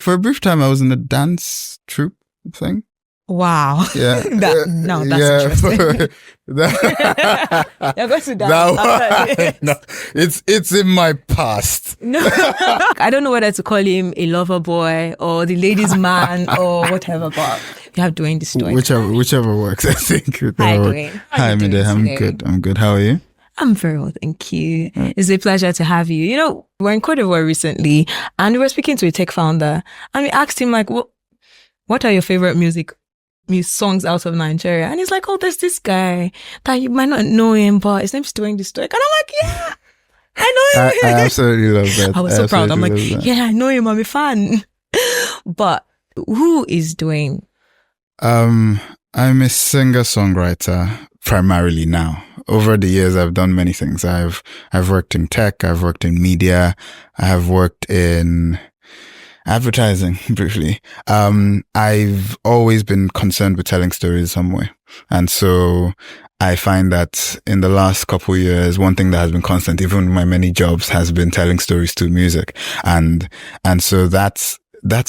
for a brief time, I was in a dance troupe thing. Wow. Yeah. That's interesting. You're going to dance. No, it's in my past. No. I don't know whether to call him a lover boy or the ladies' man or whatever, but you have Dwayne the Stoic. Whichever works, I think. Hi, Dwayne. Hi, Mide. I'm good. How are you? I'm very well, thank you. It's a pleasure to have you. You know, we're in Cote d'Ivoire recently and we were speaking to a tech founder and we asked him like, what are your favorite music songs out of Nigeria? And he's like, oh, there's this guy that you might not know him, but his name's Dwin the Stoic. And I'm like, yeah, I know him. I absolutely love that. I was so proud. I'm like, yeah, I know him. I'm a fan. But who is Dwayne? I'm a singer-songwriter primarily now. Over the years, I've done many things. I've worked in tech. I've worked in media. I have worked in advertising briefly. I've always been concerned with telling stories some way. And so I find that in the last couple of years, one thing that has been constant, even in my many jobs, has been telling stories to music. And so that's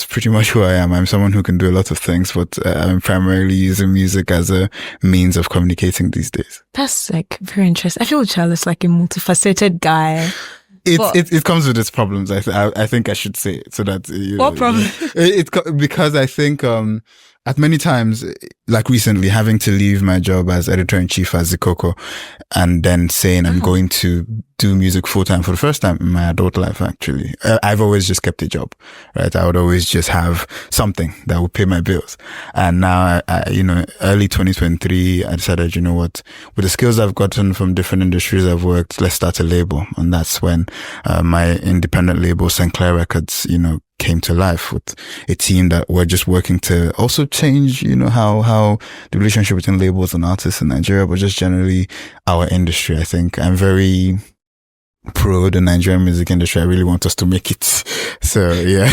pretty much who I am. I'm someone who can do a lot of things, but I'm primarily using music as a means of communicating these days. That's like very interesting. I feel jealous, like a multifaceted guy. It comes with its problems. I think I should say it so that what problem? Because I think at many times, like recently, having to leave my job as editor-in-chief at Zikoko and then saying I'm going to do music full-time for the first time in my adult life, actually. I've always just kept a job, right? I would always just have something that would pay my bills. And now, early 2023, I decided, you know what, with the skills I've gotten from different industries I've worked, let's start a label. And that's when my independent label, St. Clair Records, came to life with a team that were just working to also change, how the relationship between labels and artists in Nigeria, but just generally our industry. I think I'm very pro the Nigerian music industry. I really want us to make it. So yeah.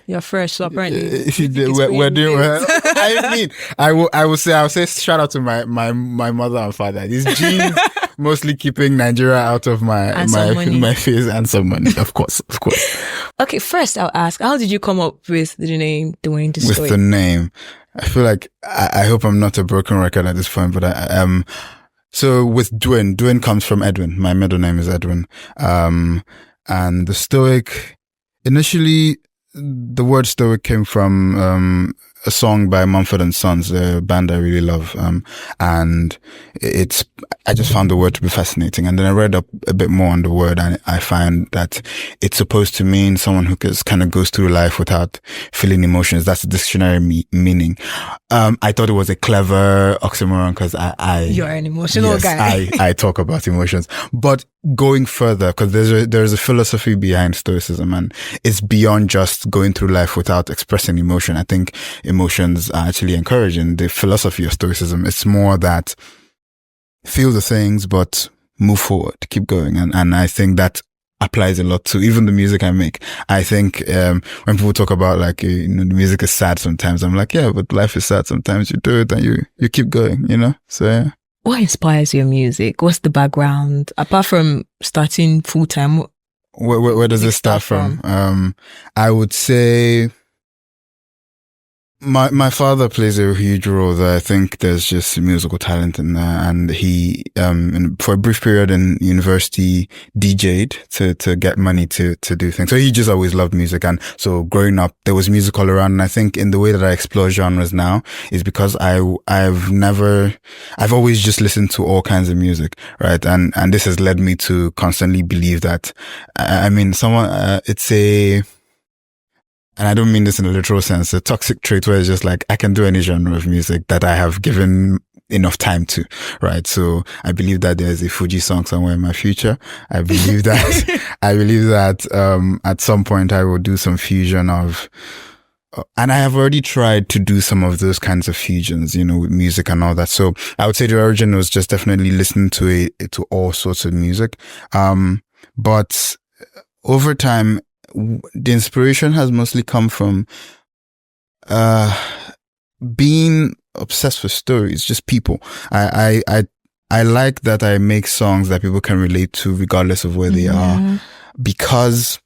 You're fresh, so apparently. We're doing well. I mean, I'll say shout out to my mother and father. These genes mostly keeping Nigeria out of my face and some money, of course. Okay, first I'll ask, how did you come up with the name Dwayne the Stoic? With the name, I feel like I hope I'm not a broken record at this point, but so with Dwayne comes from Edwin. My middle name is Edwin. And the Stoic, initially, the word Stoic came from a song by Mumford & Sons, a band I really love. And I just found the word to be fascinating. And then I read up a bit more on the word and I find that it's supposed to mean someone who just kind of goes through life without feeling emotions. That's the dictionary meaning. I thought it was a clever oxymoron because you're an emotional guy. I talk about emotions, but going further, because there's a philosophy behind Stoicism and it's beyond just going through life without expressing emotion. I think emotions are actually encouraging. The philosophy of Stoicism, it's more that feel the things, but move forward, keep going. And I think that applies a lot to even the music I make. I think, when people talk about like, the music is sad sometimes, I'm like, yeah, but life is sad sometimes. You do it and you keep going, So yeah. What inspires your music? What's the background? Apart from starting full time, where does it start from? I would say my father plays a huge role there. I think there's just musical talent in there, and he for a brief period in university DJ'd to get money to do things. So he just always loved music, and so growing up there was music all around. And I think in the way that I explore genres now is because I've always just listened to all kinds of music, right? And this has led me to constantly believe that and I don't mean this in a literal sense, a toxic trait where it's just like, I can do any genre of music that I have given enough time to, right? So I believe that there's a Fuji song somewhere in my future. I believe that, at some point I will do some fusion of, and I have already tried to do some of those kinds of fusions, with music and all that. So I would say the origin was just definitely listening to all sorts of music. But over time, the inspiration has mostly come from being obsessed with stories, just people. I like that I make songs that people can relate to regardless of where they are, because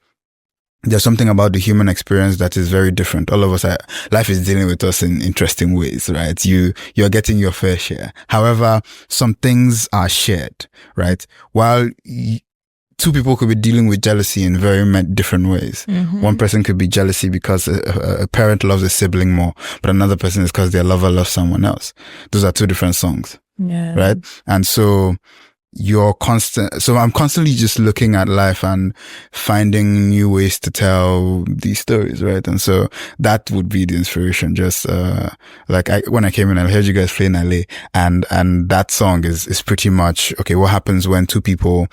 there's something about the human experience that is very different. All of us life is dealing with us in interesting ways, right? You're getting your fair share. However, some things are shared, right? While two people could be dealing with jealousy in very different ways. Mm-hmm. One person could be jealousy because a parent loves a sibling more, but another person is because their lover loves someone else. Those are two different songs, right? And so I'm constantly just looking at life and finding new ways to tell these stories, right? And so that would be the inspiration. Just when I came in, I heard you guys playing LA, and that song is pretty much, okay, what happens when two people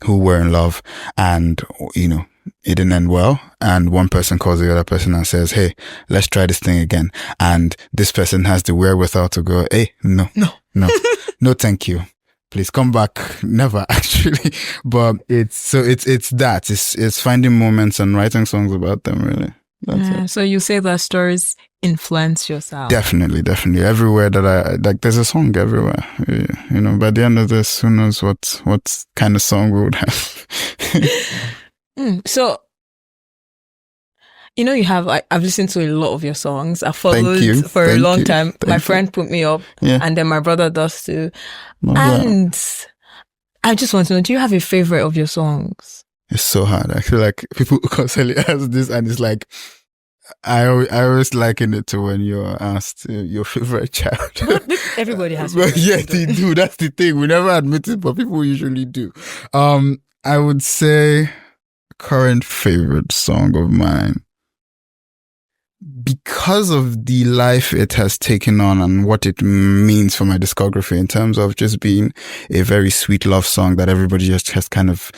who were in love and, you know, it didn't end well, and one person calls the other person and says, hey, let's try this thing again. And this person has the wherewithal to go, hey, no, thank you. Please come back. Never, actually. But it's finding moments and writing songs about them, really. That's it. So you say that stories influence your sound? Definitely. Everywhere that there's a song everywhere. You know, by the end of this, who knows what kind of song we would have. So, you know, I've listened to a lot of your songs. I followed for a long time. My friend put me up, and then my brother does too. And I just want to know, do you have a favorite of your songs? It's so hard. I feel like people constantly ask this, and it's like, I always liken it to when you're asked your favorite child. Everybody has. But yeah, they do. That's the thing. We never admit it, but people usually do. I would say current favorite song of mine, because of the life it has taken on and what it means for my discography in terms of just being a very sweet love song that everybody just has kind of,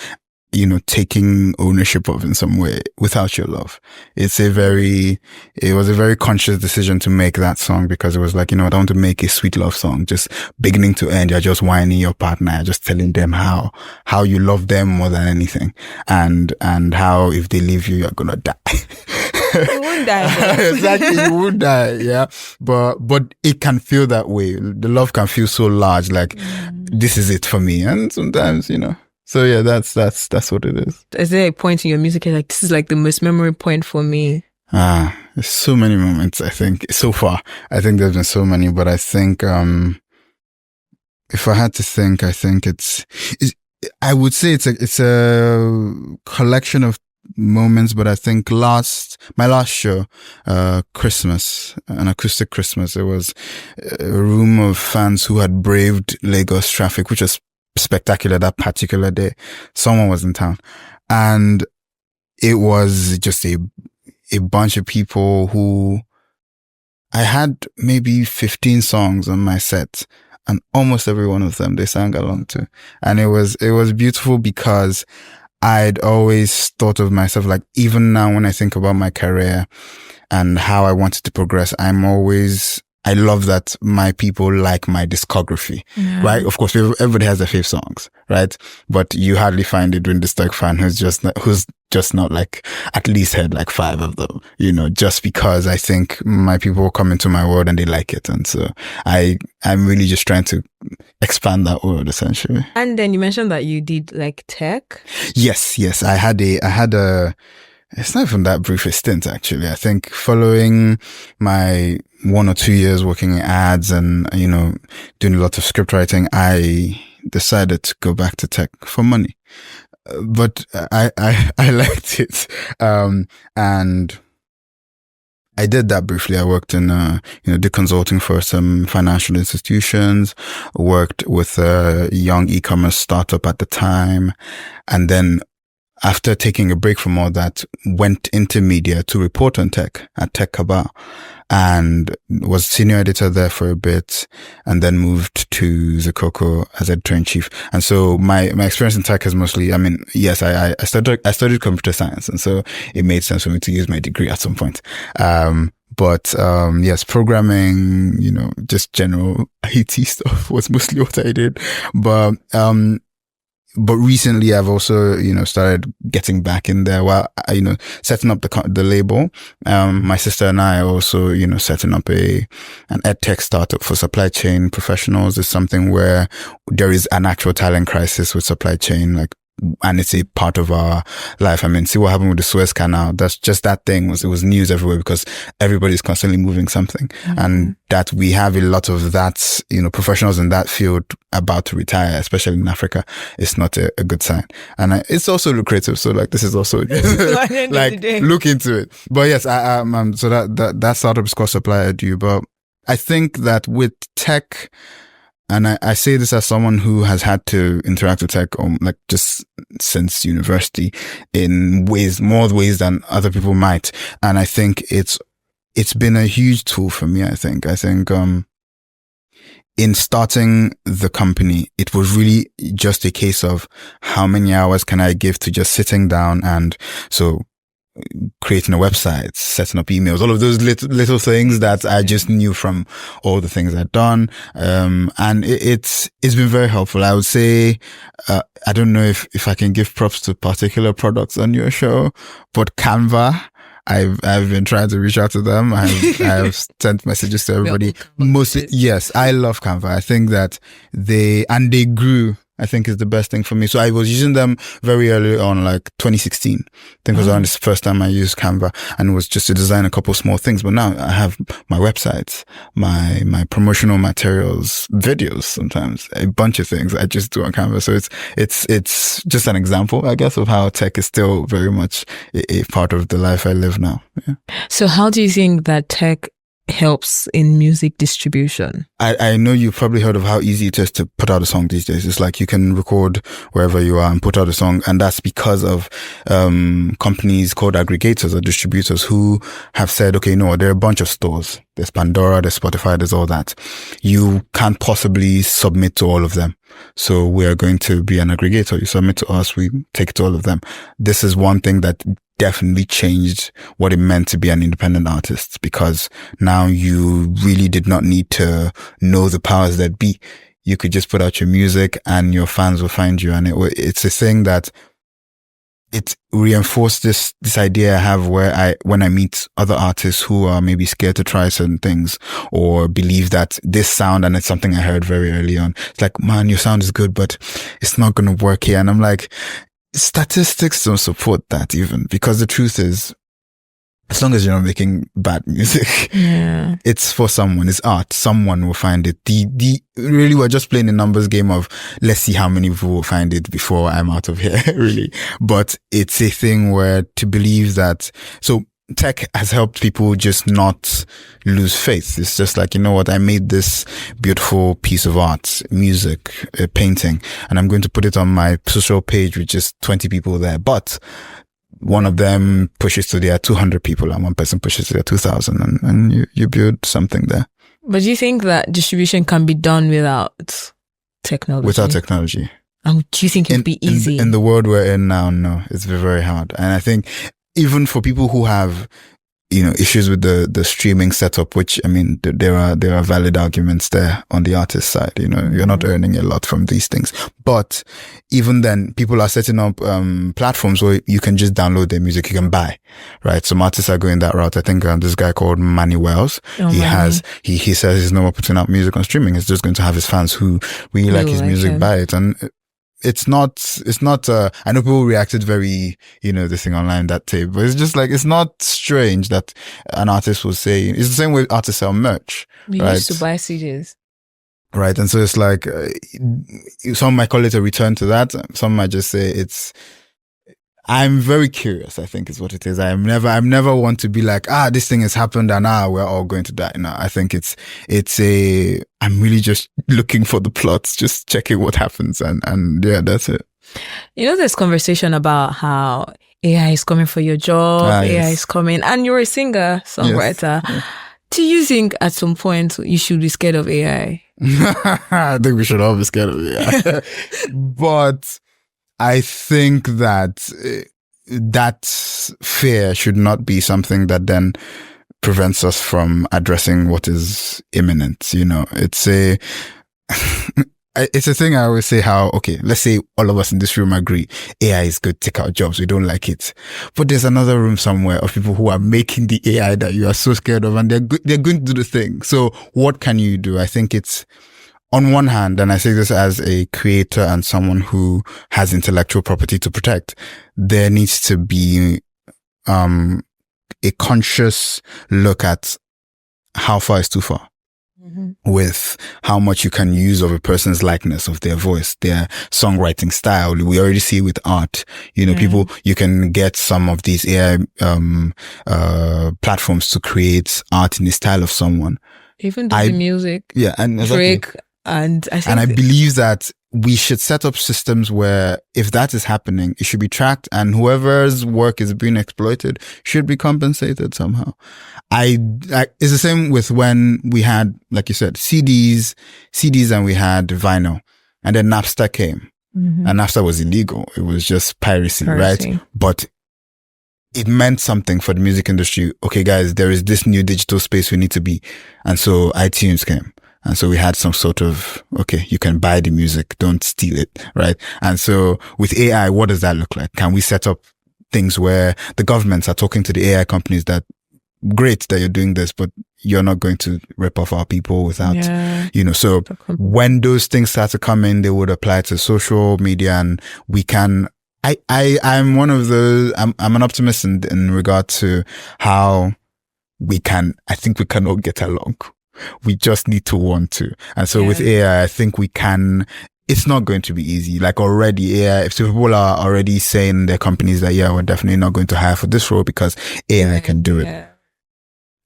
you know, taking ownership of in some way without your love. It was a very conscious decision to make that song, because it was like, you know, I don't want to make a sweet love song, just beginning to end. You're just whining your partner, you're just telling them how you love them more than anything. And how if they leave you, you're gonna die. You won't die. Exactly, you would die, yeah. But it can feel that way. The love can feel so large, like this is it for me. And sometimes, you know. So yeah, that's what it is. Is there a point in your music like, this is like the most memorable point for me? There's so many moments, I think, so far. I think there's been so many, but I think if I had to think, I think I would say it's a collection of moments, but I think my last show, Christmas, an acoustic Christmas, it was a room of fans who had braved Lagos traffic, which was spectacular that particular day. Someone was in town, and it was just a bunch of people who I had maybe 15 songs on my set, and almost every one of them they sang along to. And it was beautiful, because I'd always thought of myself, like, even now when I think about my career and how I wanted to progress, I love that my people like my discography, right? Of course, everybody has their favorite songs, right? But you hardly find a Dwin the Stoic fan who's just not like at least heard like 5 of them, you know, just because I think my people come into my world and they like it. And so I'm really just trying to expand that world, essentially. And then you mentioned that you did like tech. Yes. I had a, it's not even that brief a stint, actually. I think following my 1 or 2 years working in ads and, you know, doing a lot of script writing, I decided to go back to tech for money. But I liked it. And I did that briefly. I worked in, did consulting for some financial institutions, worked with a young e-commerce startup at the time. And then after taking a break from all that, went into media to report on tech at Tech Cabal, and was senior editor there for a bit, and then moved to Zakoko as editor-in-chief. And so my experience in tech is mostly, I mean, yes, I studied computer science, and so it made sense for me to use my degree at some point. But yes, programming, you know, just general IT stuff was mostly what I did. But recently I've also, you know, started getting back in there while, you know, setting up the label. My sister and I are also, you know, setting up an ed tech startup for supply chain professionals. Is something where there is an actual talent crisis with supply chain. Like, and it's a part of our life. I mean, see what happened with the Suez Canal. That's just that thing it was news everywhere because everybody's constantly moving something. And that we have a lot of that, professionals in that field about to retire, especially in Africa, it's not a good sign. And it's also lucrative. So like, this is also like look into it. But yes, so that startup is called Supply Edu. But I think that with tech, and I say this as someone who has had to interact with tech, like just since university in more ways than other people might. And I think it's been a huge tool for me. I think, in starting the company, it was really just a case of how many hours can I give to just sitting down, and so creating a website, setting up emails, all of those little things that I just knew from all the things I'd done. And it's been very helpful. I would say, I don't know if I can give props to particular products on your show, but Canva, I've been trying to reach out to them. I've sent messages to everybody. Mostly, yes, I love Canva. I think that they grew, I think, is the best thing for me. So I was using them very early on, like 2016. I think it was around the first time I used Canva, and it was just to design a couple small things. But now I have my websites, my promotional materials, videos, sometimes a bunch of things I just do on Canva. So it's just an example, I guess, of how tech is still very much a part of the life I live now. Yeah. So how do you think that tech helps in music distribution? I know you've probably heard of how easy it is to put out a song these days. It's like you can record wherever you are and put out a song, and that's because of companies called aggregators or distributors who have said, okay, no, there are a bunch of stores. There's Pandora, there's Spotify, there's all that. You can't possibly submit to all of them. So we're going to be an aggregator. You submit to us, we take it to all of them. This is one thing that definitely changed what it meant to be an independent artist, because now you really did not need to know the powers that be. You could just put out your music and your fans will find you. And it's a thing that it reinforced this idea I have when I meet other artists who are maybe scared to try certain things or believe that this sound, and it's something I heard very early on. It's like, man, your sound is good, but it's not going to work here. And I'm like, statistics don't support that even, because the truth is, as long as you're not making bad music, it's for someone. It's art. Someone will find it. Really, we're just playing a numbers game of let's see how many people will find it before I'm out of here, really. But it's a thing where to believe that, so tech has helped people just not lose faith. It's just like, you know what, I made this beautiful piece of art, music, a painting, and I'm going to put it on my social page with just 20 people there. But one of them pushes to their 200 people and one person pushes to their 2,000, and you build something there. But do you think that distribution can be done without technology? Without technology. Do you think it'd be easy? In the world we're in now, no, it's very, very hard. And I think even for people who have, issues with the streaming setup, which, I mean, there are valid arguments there on the artist side. You're not earning a lot from these things. But even then, people are setting up platforms where you can just download their music, you can buy, right? Some artists are going that route. I think this guy called Manny Wells, he says he's no more putting out music on streaming. He's just going to have his fans who really like his music buy it. And it's not, I know people reacted very, this thing online that tape, but it's just like, it's not strange that an artist will say, it's the same way artists sell merch. We used to buy CDs. Right. And so it's like, some might call it a return to that. Some might just say I'm very curious, I think is what it is. I'm never want to be like, this thing has happened and we're all going to die. No, I think I'm really just looking for the plots, just checking what happens. And yeah, that's it. There's conversation about how AI is coming for your job, AI is coming, and you're a singer, songwriter. Yes. Do you think at some point you should be scared of AI? I think we should all be scared of AI. But I think that that fear should not be something that then prevents us from addressing what is imminent. It's a thing I always say how, okay, let's say all of us in this room agree AI is good, take our jobs, we don't like it. But there's another room somewhere of people who are making the AI that you are so scared of, and they're going to do the thing. So what can you do? I think it's on one hand, and I say this as a creator and someone who has intellectual property to protect, there needs to be a conscious look at how far is too far. With how much you can use of a person's likeness, of their voice, their songwriting style. We already see with art, people, you can get some of these AI platforms to create art in the style of someone. Even the music. Yeah, and Drake, and I believe that we should set up systems where if that is happening, it should be tracked, and whoever's work is being exploited should be compensated somehow. It's the same with when we had, like you said, CDs, and we had vinyl, and then Napster came, and Napster was illegal. It was just piracy, right? But it meant something for the music industry. Okay, guys, there is this new digital space we need to be. And so iTunes came. And so we had some sort of, okay, you can buy the music, don't steal it, right? And so with AI, what does that look like? Can we set up things where the governments are talking to the AI companies that, great that you're doing this, but you're not going to rip off our people without, so when those things start to come in, they would apply to social media, and we can, I'm one of those, I'm an optimist in regard to how I think we can all get along. We just need to want to. And so with AI, I think we can, it's not going to be easy. Like already AI, if people are already saying in their companies that, we're definitely not going to hire for this role because AI can do it.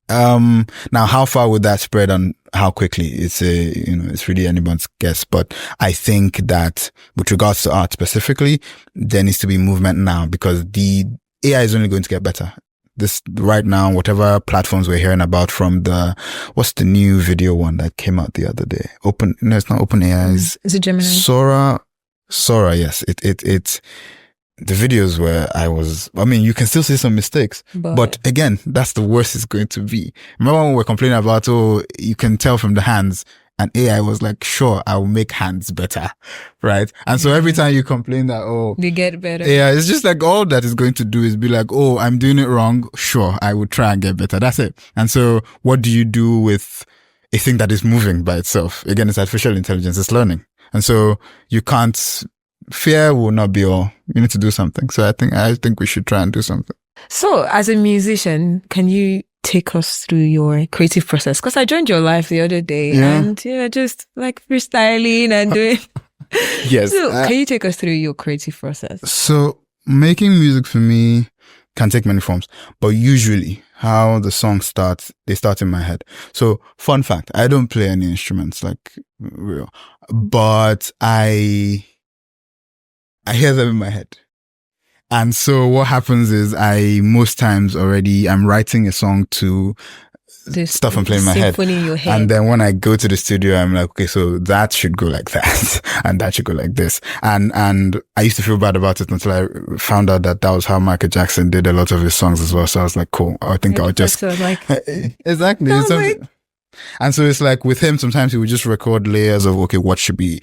Now how far would that spread and how quickly? It's it's really anyone's guess. But I think that with regards to art specifically, there needs to be movement now because the AI is only going to get better. This right now, whatever platforms we're hearing about from what's the new video one that came out the other day? It's not OpenAI. Is it Gemini? Sora, yes. It's the videos where you can still see some mistakes, but again, that's the worst it's going to be. Remember when we were complaining about, you can tell from the hands, and AI was like, sure, I will make hands better, right? And so every time you complain that, they get better. Yeah, it's just like all that is going to do is be like, I'm doing it wrong. Sure, I will try and get better. That's it. And so what do you do with a thing that is moving by itself? Again, it's artificial intelligence. It's learning. And so you can't, fear will not be all. You need to do something. So I think we should try and do something. So as a musician, can you take us through your creative process? Because I joined your live the other day and just like freestyling and doing. Yes. So can you take us through your creative process? So making music for me can take many forms, but usually how the song starts, they start in my head. So fun fact, I don't play any instruments, like real, but I hear them in my head. And so what happens is most times already I'm writing a song to stuff I'm playing in my head. In your head. And then when I go to the studio, I'm like, okay, so that should go like that and that should go like this. And I used to feel bad about it until I found out that was how Michael Jackson did a lot of his songs as well. So I was like, cool. I think I'll just exactly. And so it's like with him, sometimes he would just record layers of, okay, what should be,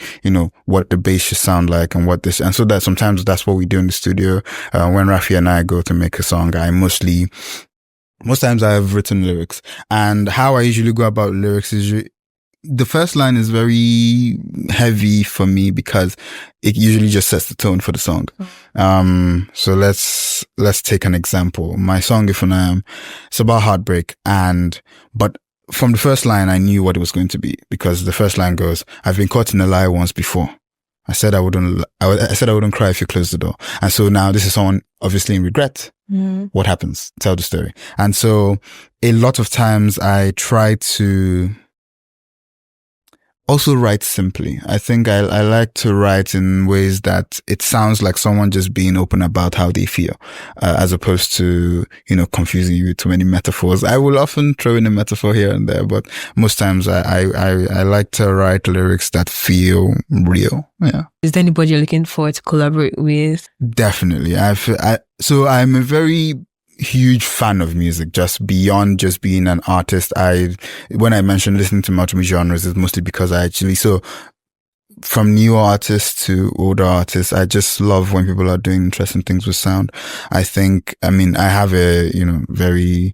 what the bass should sound like and what this, and so that sometimes that's what we do in the studio. When Rafi and I go to make a song, most times I have written lyrics, and how I usually go about lyrics is the first line is very heavy for me because it usually just sets the tone for the song. So let's take an example. My song, If and I Am, it's about heartbreak, but from the first line, I knew what it was going to be because the first line goes, I've been caught in a lie once before. I said I wouldn't cry if you closed the door. And so now this is someone obviously in regret. What happens? Tell the story. And so a lot of times I try to also write simply. I think I like to write in ways that it sounds like someone just being open about how they feel, as opposed to, confusing you with too many metaphors. I will often throw in a metaphor here and there, but most times I like to write lyrics that feel real. Yeah. Is there anybody you're looking forward to collaborate with? Definitely. So I'm a very huge fan of music, just beyond just being an artist. When I mentioned listening to multiple genres, it's mostly because from new artists to older artists, I just love when people are doing interesting things with sound. I have a, very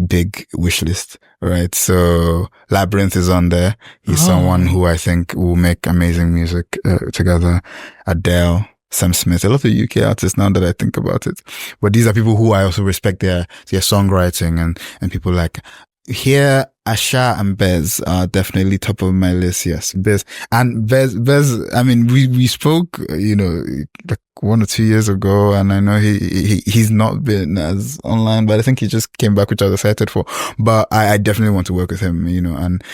big wish list, right? So Labyrinth is on there. He's someone who I think will make amazing music together. Adele, Sam Smith, a lot of UK artists now that I think about it. But these are people who I also respect their songwriting and people like here. Asha and Bez are definitely top of my list. Yes, Bez. I mean, we spoke, like 1 or 2 years ago, and I know he's not been as online, but I think he just came back, which I was excited for. But I definitely want to work with him, and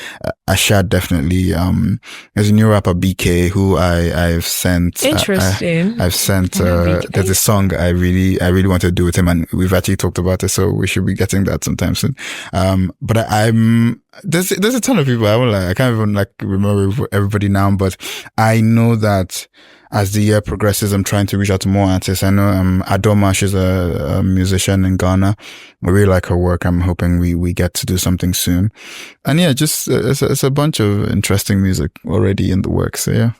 Asha definitely. There's a new rapper, BK, who I've sent. Interesting. I've sent, there's a song I really want to do with him, and we've actually talked about it, so we should be getting that sometime soon. But there's a ton of people. I can't even remember everybody now, but I know that as the year progresses, I'm trying to reach out to more artists. I know Adoma, she's a musician in Ghana. I really like her work. I'm hoping we get to do something soon. And yeah, just it's a bunch of interesting music already in the works. So yeah.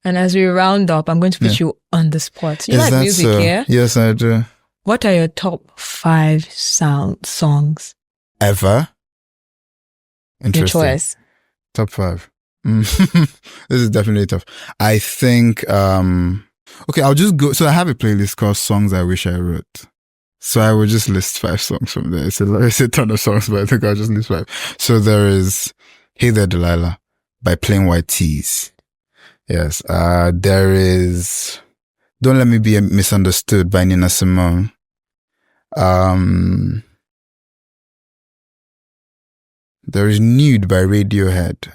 And as we round up, I'm going to put you on the spot. You like music, yeah? Yes, I do. What are your top 5 songs ever? Interesting. Your choice. Top 5. This is definitely tough. I think, okay, I'll just go. So I have a playlist called Songs I Wish I Wrote. So I will just list 5 songs from there. It's a ton of songs, but I think I'll just list 5. So there is Hey There Delilah by Plain White Tees. Yes. There is Don't Let Me Be Misunderstood by Nina Simone. There is Nude by Radiohead.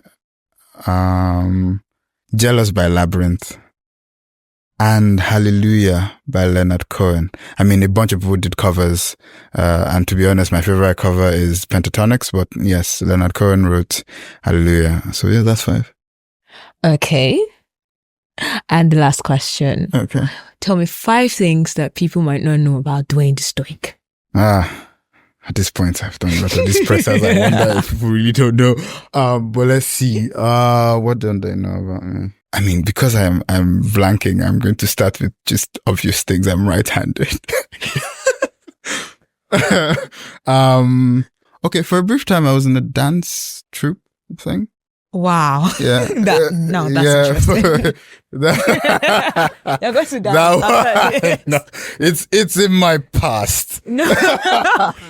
Jealous by Labyrinth. And Hallelujah by Leonard Cohen. I mean, a bunch of people did covers. And to be honest, my favorite cover is Pentatonics, but yes, Leonard Cohen wrote Hallelujah. So yeah, that's 5. Okay. And the last question. Okay. Tell me 5 things that people might not know about Dwayne the Stoic. At this point, I've done a lot of these pressers. I wonder if people really don't know. But let's see. What don't they know about me? I mean, because I'm blanking, I'm going to start with just obvious things. I'm right-handed. Okay, for a brief time, I was in a dance troupe thing. Wow. Yeah. That's interesting. You're going to dance. No, it's in my past. No.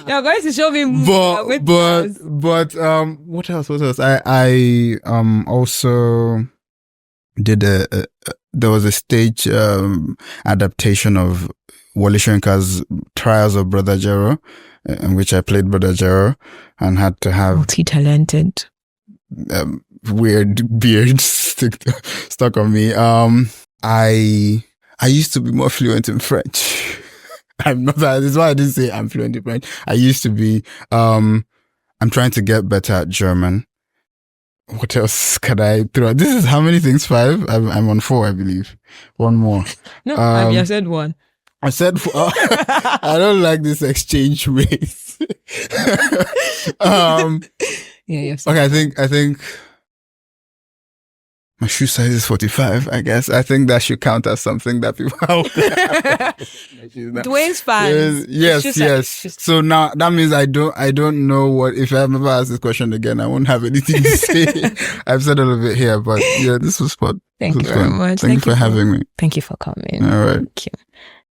You're going to show me but what else? I also did there was a stage adaptation of Wole Soyinka's Trials of Brother Jero, in which I played Brother Jero and had to have multi-talented. Weird beard stuck on me. I used to be more fluent in French. I'm not that. This is why I didn't say I'm fluent in French. I used to be. I'm trying to get better at German. What else can I throw? This is how many things? 5? I'm on 4, I believe. One more. No, I said 1. I said 4. I don't like this exchange race. Yeah, yes. Okay, I think my shoe size is 45, I guess. I think that should count as something that people Dwayne's fans. Yes. So now that means I don't know what, if I ever ask this question again, I won't have anything to say. I've said all of it here, but yeah, this was fun. Thank you very much. Thank you for having me. Thank you for coming. All right. Thank you.